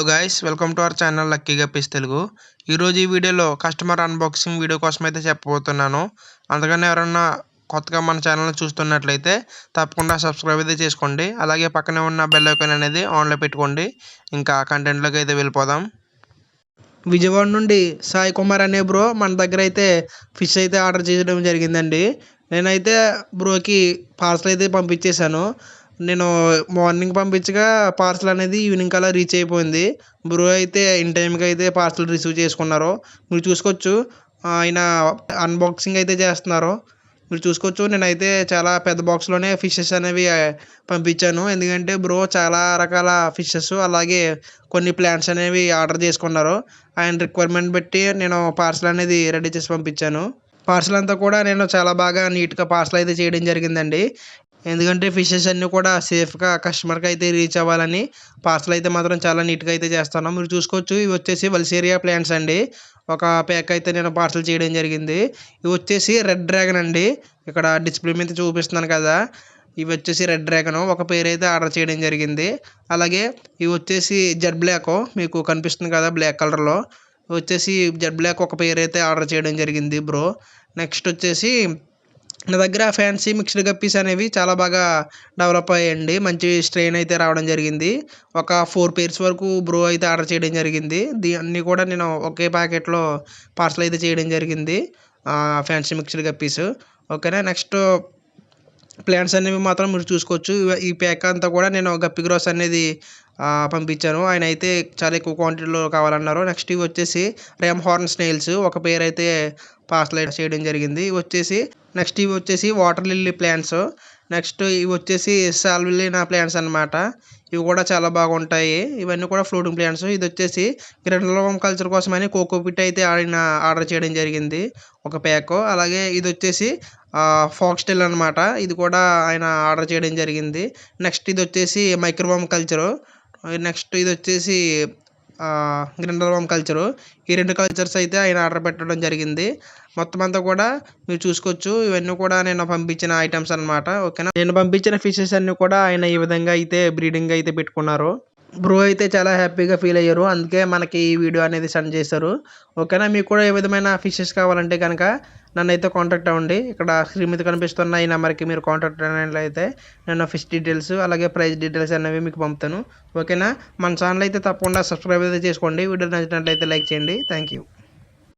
Guys, welcome to our channel lucky guppies Telugu. ఈరోజు ఈ వీడియోలో కస్టమర్ అన్బాక్సింగ్ వీడియో కోసం అయితే చెప్పబోతున్నాను. అందుకని ఎవరన్నా కొత్తగా మన ఛానల్ని చూస్తున్నట్లయితే తప్పకుండా సబ్స్క్రైబ్ అయితే చేసుకోండి. అలాగే పక్కనే ఉన్న బెల్ ఐకాన్ అనేది ఆన్లో పెట్టుకోండి. ఇంకా కంటెంట్లోకి అయితే వెళ్ళిపోదాం. విజయవాడ నుండి సాయి కుమార్ అనే బ్రో మన దగ్గర అయితే ఫిష్ అయితే ఆర్డర్ చేయడం జరిగిందండి. నేనైతే బ్రోకి పార్సల్ అయితే పంపించేశాను. నేను మార్నింగ్ పంపించగా పార్సల్ అనేది ఈవినింగ్ కల్లా రీచ్ అయిపోయింది. బ్రో అయితే ఇన్ టైంకి అయితే పార్సల్ రిసీవ్ చేసుకున్నారు. మీరు చూసుకోవచ్చు, ఆయన అన్బాక్సింగ్ అయితే చేస్తున్నారు. మీరు చూసుకోవచ్చు, నేనైతే చాలా పెద్ద బాక్స్లోనే ఫిషెస్ అనేవి పంపించాను. ఎందుకంటే బ్రో చాలా రకాల ఫిషెస్ అలాగే కొన్ని ప్లాంట్స్ అనేవి ఆర్డర్ చేసుకున్నారు. ఆయన రిక్వైర్మెంట్ బట్టి నేను పార్సల్ అనేది రెడీ చేసి పంపించాను. పార్సల్ అంతా కూడా నేను చాలా బాగా నీట్గా పార్సల్ అయితే చేయడం జరిగిందండి. ఎందుకంటే ఫిషెస్ అన్నీ కూడా సేఫ్గా కస్టమర్కి అయితే రీచ్ అవ్వాలని పార్సల్ అయితే మాత్రం చాలా నీట్గా అయితే చేస్తాను. మీరు చూసుకోవచ్చు, ఇవి వచ్చేసి వల్సేరియా ప్లాంట్స్ అండి. ఒక ప్యాక్ అయితే నేను పార్సల్ చేయడం జరిగింది. ఇవి వచ్చేసి రెడ్ డ్రాగన్ అండి. ఇక్కడ డిస్ప్లే మీద చూపిస్తున్నాను కదా, ఇవి వచ్చేసి రెడ్ డ్రాగన్ ఒక పేరు అయితే ఆర్డర్ చేయడం జరిగింది. అలాగే ఇవి వచ్చేసి జెడ్ బ్లాక్, మీకు కనిపిస్తుంది కదా బ్లాక్ కలర్లో, వచ్చేసి జెడ్ బ్లాక్ ఒక పేరు అయితే ఆర్డర్ చేయడం జరిగింది బ్రో. నెక్స్ట్ వచ్చేసి నా దగ్గర ఫ్యాన్సీ మిక్స్డ్ గప్పీస్ అనేవి చాలా బాగా డెవలప్ అయ్యాయండి. మంచి స్ట్రెయిన్ అయితే రావడం జరిగింది. ఒక 4 పేర్స్ వరకు బ్రో అయితే ఆర్డర్ చేయడం జరిగింది. అన్నీ కూడా నేను ఒకే ప్యాకెట్లో పార్సల్ అయితే చేయడం జరిగింది, ఫ్యాన్సీ మిక్స్డ్ గప్పీస్. ఓకేనా. నెక్స్ట్ ప్లాంట్స్ అనేవి మాత్రం మీరు చూసుకోవచ్చు. ఈ ప్యాక్ అంతా కూడా నేను గప్పి గ్రోస్ అనేది పంపించాను. ఆయన అయితే చాలా ఎక్కువ క్వాంటిటీలో కావాలన్నారు. నెక్స్ట్ ఇవి వచ్చేసి ర్యామ్ హార్న్ స్నేల్స్ ఒక పేరు అయితే పార్సల్ చేయడం జరిగింది. నెక్స్ట్ ఇవి వచ్చేసి వాటర్ లిల్లీ ప్లాంట్స్. నెక్స్ట్ ఇవి వచ్చేసి సాల్విలినా ప్లాంట్స్ అనమాట. ఇవి కూడా చాలా బాగుంటాయి. ఇవన్నీ కూడా ఫ్లోటింగ్ ప్లాంట్స్. ఇది వచ్చేసి గ్రెనులోవం కల్చర్ కోసమని కోకోపిట్ అయితే ఆయన ఆర్డర్ చేయడం జరిగింది ఒక ప్యాక్. అలాగే ఇది వచ్చేసి ఫాక్స్టైల్ అనమాట. ఇది కూడా ఆయన ఆర్డర్ చేయడం జరిగింది. నెక్స్ట్ ఇది వచ్చేసి మైక్రోవామ్ కల్చరు. నెక్స్ట్ ఇది వచ్చేసి గ్రెనులోవం కల్చరు. ఈ 2 కల్చర్స్ అయితే ఆయన ఆర్డర్ పెట్టడం జరిగింది. మొత్తం అంతా కూడా మీరు చూసుకోవచ్చు, ఇవన్నీ కూడా నేను పంపించిన ఐటమ్స్ అనమాట. ఓకేనా. నేను పంపించిన ఫిషెస్ అన్నీ కూడా ఆయన ఈ విధంగా అయితే బ్రీడింగ్ అయితే పెట్టుకున్నారు. బ్రో అయితే చాలా హ్యాపీగా ఫీల్ అయ్యారు. అందుకే మనకి ఈ వీడియో అనేది సెండ్ చేశారు. ఓకేనా. మీకు కూడా ఏ విధమైన ఫిషెస్ కావాలంటే కనుక నన్ను అయితే కాంటాక్ట్ అవ్వండి. ఇక్కడ స్క్రీన్ మీద కనిపిస్తున్న ఈ నెంబర్కి మీరు కాంటాక్ట్ అయినట్లయితే నేను ఫిష్ డీటెయిల్స్ అలాగే ప్రైస్ డీటెయిల్స్ అనేవి మీకు పంపుతాను. ఓకేనా. మన ఛానల్ అయితే తప్పకుండా సబ్స్క్రైబ్ అయితే చేసుకోండి. వీడియో నచ్చినట్లయితే లైక్ చేయండి. Thank you.